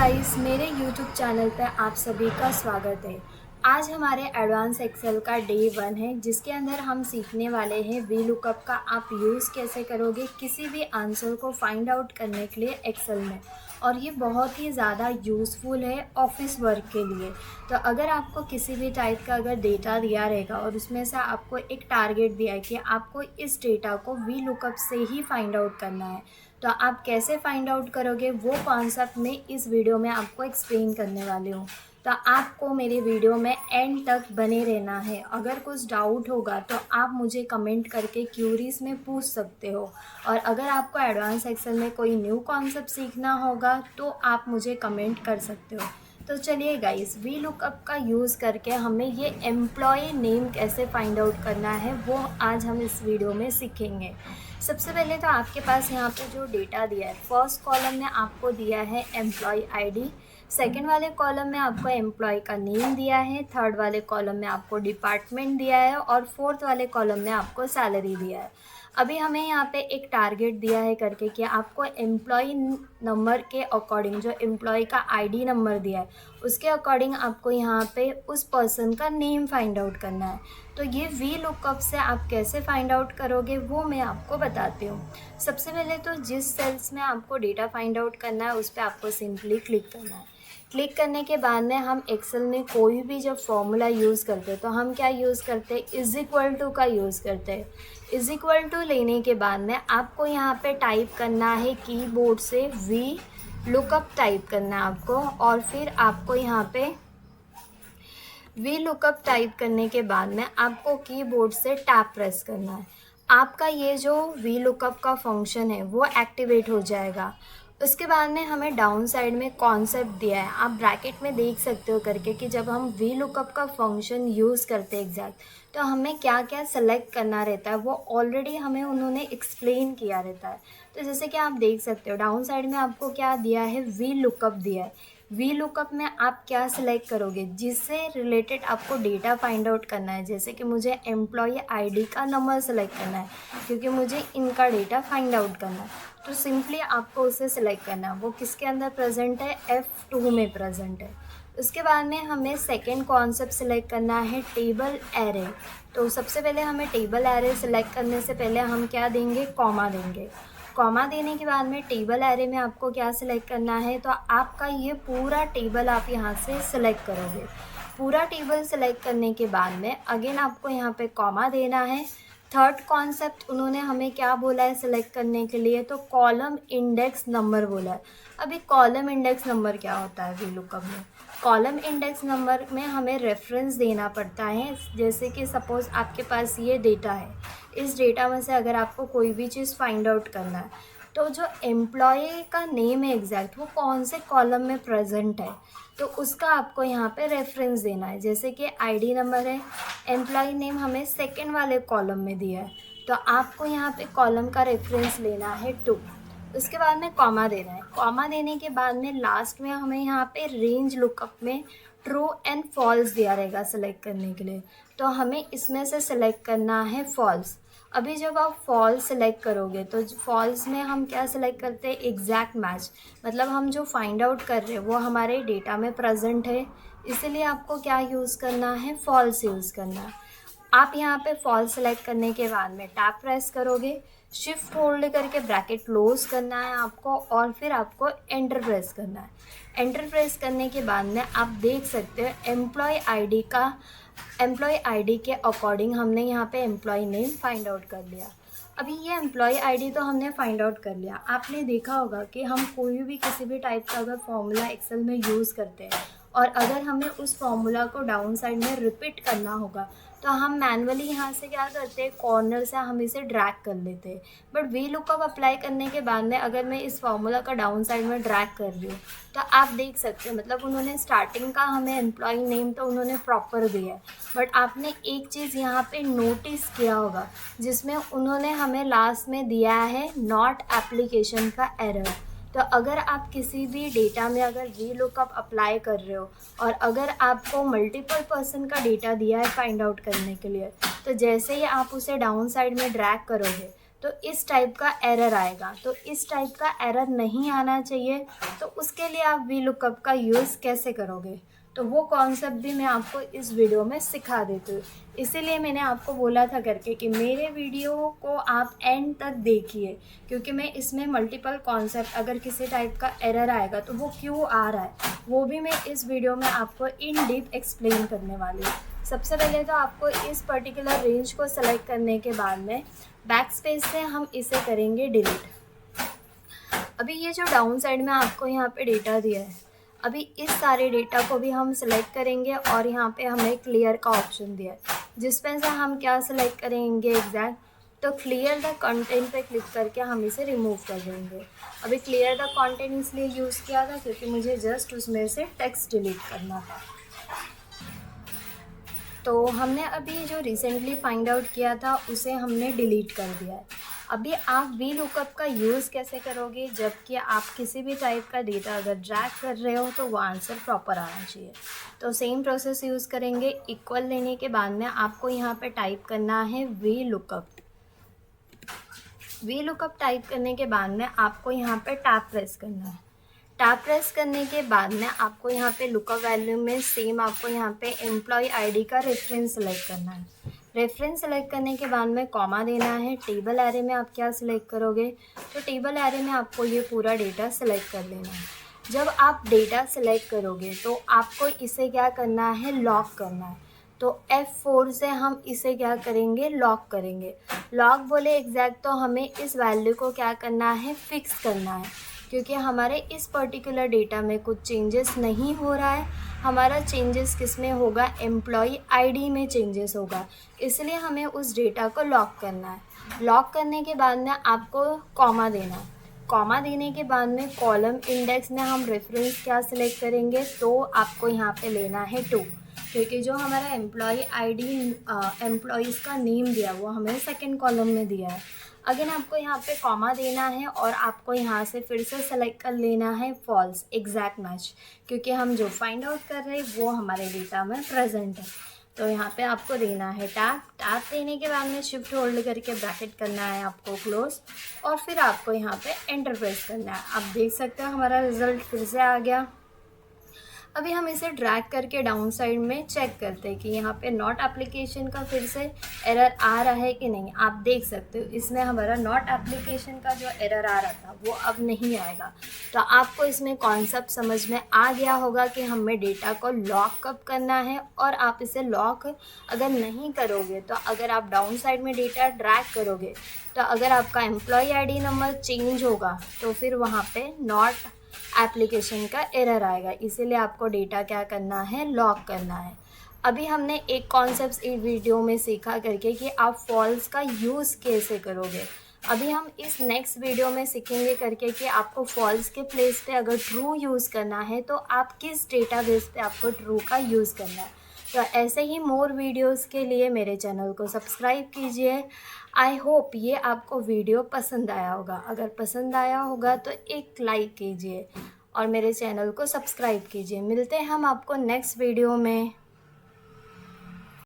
Guys, मेरे YouTube channel पे आप सभी का स्वागत है। आज हमारे एडवांस एक्सेल का डे 1 है, जिसके अंदर हम सीखने वाले हैं वी लुकअप का आप यूज़ कैसे करोगे किसी भी आंसर को फाइंड आउट करने के लिए एक्सेल में। और ये बहुत ही ज़्यादा यूज़फुल है ऑफिस वर्क के लिए। तो अगर आपको किसी भी टाइप का अगर डेटा दिया रहेगा और उसमें से आपको एक टारगेट दिया है कि आपको इस डेटा को वी लुकअप से ही फाइंड आउट करना है, तो आप कैसे फाइंड आउट करोगे वो कॉन्सेप्ट मैं इस वीडियो में आपको एक्सप्लेन करने वाली हूँ। तो आपको मेरे वीडियो में एंड तक बने रहना है। अगर कुछ डाउट होगा तो आप मुझे कमेंट करके क्यूरीज में पूछ सकते हो, और अगर आपको एडवांस एक्सेल में कोई न्यू कॉन्सेप्ट सीखना होगा तो आप मुझे कमेंट कर सकते हो। तो चलिए गाइस, वी लुकअप का यूज़ करके हमें ये एम्प्लॉय नेम कैसे फाइंड आउट करना है वो आज हम इस वीडियो में सीखेंगे। सबसे पहले तो आपके पास यहाँ पे जो डेटा दिया है, फर्स्ट कॉलम में आपको दिया है एम्प्लॉय आईडी, सेकंड वाले कॉलम में आपको एम्प्लॉय का नेम दिया है, थर्ड वाले कॉलम में आपको डिपार्टमेंट दिया है और फोर्थ वाले कॉलम में आपको सैलरी दिया है। अभी हमें यहाँ पे एक टारगेट दिया है करके कि आपको एम्प्लॉय नंबर के अकॉर्डिंग, जो एम्प्लॉय का आईडी नंबर दिया है उसके अकॉर्डिंग आपको यहाँ पे उस पर्सन का नेम फाइंड आउट करना है। तो ये वी लुकअप से आप कैसे फाइंड आउट करोगे वो मैं आपको बताती हूँ। सबसे पहले तो जिस सेल्स में आपको डेटा फाइंड आउट करना है उस पर आपको सिंपली क्लिक करना है। क्लिक करने के बाद में हम एक्सेल में कोई भी जब फॉर्मूला यूज़ करते हैं तो हम क्या यूज़ करते हैं, इज़ इक्वल टू का यूज़ करते हैं। इज़ इक्वल टू लेने के बाद में आपको यहाँ पे टाइप करना है कीबोर्ड से वी लुकअप टाइप करना है आपको, और फिर आपको यहाँ पे वी लुकअप टाइप करने के बाद में आपको कीबोर्ड से टैप प्रेस करना है। आपका ये जो वी लुकअप का फंक्शन है वो एक्टिवेट हो जाएगा। उसके बाद में हमें डाउन साइड में कॉन्सेप्ट दिया है, आप ब्रैकेट में देख सकते हो करके कि जब हम वी लुकअप का फंक्शन यूज़ करते हैं एग्जैक्ट, तो हमें क्या क्या सेलेक्ट करना रहता है वो ऑलरेडी हमें उन्होंने एक्सप्लेन किया रहता है। तो जैसे कि आप देख सकते हो डाउन साइड में आपको क्या दिया है, वी लुकअप दिया है। वी लुकअप में आप क्या सिलेक्ट करोगे जिससे रिलेटेड आपको डेटा फाइंड आउट करना है। जैसे कि मुझे एम्प्लॉय आईडी का नंबर सेलेक्ट करना है क्योंकि मुझे इनका डेटा फाइंड आउट करना है, तो सिंपली आपको उसे सिलेक्ट करना है। वो किसके अंदर प्रेजेंट है, F2 में प्रेजेंट है। उसके बाद में हमें सेकेंड कॉन्सेप्ट सिलेक्ट करना है टेबल एरे। तो सबसे पहले हमें टेबल एरे सिलेक्ट करने से पहले हम क्या देंगे, कॉमा देंगे। कॉमा देने के बाद में टेबल एरे में आपको क्या सिलेक्ट करना है, तो आपका ये पूरा टेबल आप यहाँ से सिलेक्ट करोगे। पूरा टेबल सिलेक्ट करने के बाद में अगेन आपको यहाँ पे कॉमा देना है। थर्ड कॉन्सेप्ट उन्होंने हमें क्या बोला है सिलेक्ट करने के लिए, तो कॉलम इंडेक्स नंबर बोला है। अभी कॉलम इंडेक्स नंबर क्या होता है वी लुकअप में, कॉलम इंडेक्स नंबर में हमें रेफरेंस देना पड़ता है। जैसे कि सपोज़ आपके पास ये डेटा है, इस डेटा में से अगर आपको कोई भी चीज़ फाइंड आउट करना है तो जो एम्प्लॉय का नेम है एग्जैक्ट वो कौन से कॉलम में प्रेजेंट है, तो उसका आपको यहाँ पे रेफरेंस देना है। जैसे कि आईडी नंबर है, एम्प्लॉय नेम हमें सेकंड वाले कॉलम में दिया है, तो आपको यहाँ पे कॉलम का रेफरेंस लेना है 2। उसके बाद में कॉमा देना है। कॉमा देने के बाद में लास्ट में हमें यहाँ पे रेंज लुकअप में ट्रू एंड फॉल्स दिया रहेगा सेलेक्ट करने के लिए, तो हमें इसमें से सेलेक्ट करना है फॉल्स। अभी जब आप फॉल्स सेलेक्ट करोगे तो फॉल्स में हम क्या सेलेक्ट करते हैं, एग्जैक्ट मैच, मतलब हम जो फाइंड आउट कर रहे हैं वो हमारे डेटा में प्रेजेंट है, इसीलिए आपको क्या यूज़ करना है, फॉल्स यूज़ करना है। आप यहाँ पे फॉल्स सेलेक्ट करने के बाद में टैप प्रेस करोगे, शिफ्ट होल्ड करके ब्रैकेट क्लोज करना है आपको, और फिर आपको एंटर प्रेस करना है। एंटर प्रेस करने के बाद में आप देख सकते हो एम्प्लॉय आईडी के अकॉर्डिंग हमने यहाँ पे एम्प्लॉय नेम फाइंड आउट कर लिया। अभी ये एम्प्लॉय आईडी तो हमने फाइंड आउट कर लिया। आपने देखा होगा कि हम कोई भी किसी भी टाइप का अगर फॉर्मूला एक्सेल में यूज़ करते हैं और अगर हमें उस फॉर्मूला को डाउन साइड में रिपीट करना होगा तो हम मैनुअली यहाँ से क्या करते हैं, कॉर्नर से हम इसे ड्रैग कर लेते हैं। बट वी लुकअप अप्लाई करने के बाद में अगर मैं इस फॉर्मूला का डाउन साइड में ड्रैग कर रही हूँ तो आप देख सकते हैं, मतलब उन्होंने स्टार्टिंग का हमें एम्प्लॉय नेम तो उन्होंने प्रॉपर दिया है, बट आपने एक चीज़ यहाँ पे नोटिस किया होगा जिसमें उन्होंने हमें लास्ट में दिया है नॉट एप्लीकेशन का एरर। तो अगर आप किसी भी डेटा में अगर वी लुकअप अप्लाई कर रहे हो और अगर आपको मल्टीपल पर्सन का डेटा दिया है फाइंड आउट करने के लिए, तो जैसे ही आप उसे डाउन साइड में ड्रैग करोगे तो इस टाइप का एरर आएगा। तो इस टाइप का एरर नहीं आना चाहिए, तो उसके लिए आप वी लुकअप का यूज़ कैसे करोगे, तो वो कॉन्सेप्ट भी मैं आपको इस वीडियो में सिखा देती हूँ। इसीलिए मैंने आपको बोला था करके कि मेरे वीडियो को आप एंड तक देखिए, क्योंकि मैं इसमें मल्टीपल कॉन्सेप्ट, अगर किसी टाइप का एरर आएगा तो वो क्यों आ रहा है वो भी मैं इस वीडियो में आपको इन डीप एक्सप्लेन करने वाली हूँ। सबसे पहले तो आपको इस पर्टिकुलर रेंज को सेलेक्ट करने के बाद में बैक स्पेस से हम इसे करेंगे डिलीट। अभी ये जो डाउन साइड में आपको यहाँ पे डेटा दिया है, अभी इस सारे डेटा को भी हम सिलेक्ट करेंगे और यहाँ पे हमें क्लियर का ऑप्शन दिया है, जिसमें से हम क्या सिलेक्ट करेंगे एग्जैक्ट, तो क्लियर द कंटेंट पे क्लिक करके हम इसे रिमूव कर देंगे। अभी क्लियर द कंटेंट इसलिए यूज़ किया था क्योंकि मुझे जस्ट उसमें से टेक्स्ट डिलीट करना था। तो हमने अभी जो रिसेंटली फाइंड आउट किया था उसे हमने डिलीट कर दिया है। अभी आप वी लुकअप का यूज़ कैसे करोगे, जबकि आप किसी भी टाइप का डेटा अगर ड्रैग कर रहे हो तो वो आंसर प्रॉपर आना चाहिए। तो सेम प्रोसेस यूज़ करेंगे। इक्वल लेने के बाद में आपको यहाँ पे टाइप करना है V lookup. V lookup type करने के बाद में आपको यहाँ पे टैब प्रेस करना है। टैब प्रेस करने के बाद में आपको यहाँ पे लुकअप वैल्यू में सेम आपको यहाँ पे एम्प्लॉय आईडी का रेफरेंस सेलेक्ट करना है। रेफरेंस सेलेक्ट करने के बाद में कॉमा देना है। टेबल एरे में आप क्या सिलेक्ट करोगे, तो टेबल एरे में आपको ये पूरा डेटा सेलेक्ट कर लेना है। जब आप डेटा सेलेक्ट करोगे तो आपको इसे क्या करना है, लॉक करना है। तो F4 से हम इसे क्या करेंगे, लॉक करेंगे। लॉक बोले एग्जैक्ट तो हमें इस वैल्यू को क्या करना है, फिक्स करना है, क्योंकि हमारे इस पर्टिकुलर डेटा में कुछ चेंजेस नहीं हो रहा है। हमारा चेंजेस किस में होगा, एम्प्लॉय आईडी में चेंजेस होगा, इसलिए हमें उस डेटा को लॉक करना है। लॉक करने के बाद में आपको कॉमा देना है। कॉमा देने के बाद में कॉलम इंडेक्स में हम रेफरेंस क्या सिलेक्ट करेंगे, तो आपको यहाँ पे लेना है 2, क्योंकि जो हमारा एम्प्लॉय आईडी एम्प्लॉयज़ का नेम दिया वो हमें सेकंड कॉलम में दिया है। अगेन आपको यहाँ पे कॉमा देना है और आपको यहाँ से फिर से सेलेक्ट कर लेना है फॉल्स एग्जैक्ट मैच, क्योंकि हम जो फाइंड आउट कर रहे हैं वो हमारे डेटा में प्रेजेंट है। तो यहाँ पे आपको देना है टैब देने के बाद में शिफ्ट होल्ड करके ब्रैकेट करना है आपको क्लोज, और फिर आपको यहाँ पे एंटर प्रेस करना है। आप देख सकते हो हमारा रिजल्ट फिर से आ गया। अभी हम इसे ड्रैग करके डाउन साइड में चेक करते हैं कि यहाँ पे नॉट एप्लीकेशन का फिर से एरर आ रहा है कि नहीं। आप देख सकते हो इसमें हमारा नॉट एप्लीकेशन का जो एरर आ रहा था वो अब नहीं आएगा। तो आपको इसमें कॉन्सेप्ट समझ में आ गया होगा कि हमें डेटा को लॉक कब करना है, और आप इसे लॉक अगर नहीं करोगे तो अगर आप डाउन साइड में डेटा ड्रैग करोगे तो अगर आपका एम्प्लॉय आईडी नंबर चेंज होगा तो फिर वहाँ पे नॉट एप्लीकेशन का एरर आएगा। इसीलिए आपको डेटा क्या करना है, लॉक करना है। अभी हमने एक कॉन्सेप्ट इस वीडियो में सीखा करके कि आप फॉल्स का यूज़ कैसे करोगे। अभी हम इस नेक्स्ट वीडियो में सीखेंगे करके कि आपको फॉल्स के प्लेस पे अगर ट्रू यूज़ करना है तो आप किस डेटाबेस पे आपको ट्रू का यूज़ करना है। तो ऐसे ही मोर वीडियोस के लिए मेरे चैनल को सब्सक्राइब कीजिए। आई होप ये आपको वीडियो पसंद आया होगा। अगर पसंद आया होगा तो एक लाइक कीजिए और मेरे चैनल को सब्सक्राइब कीजिए। मिलते हैं हम आपको नेक्स्ट वीडियो में।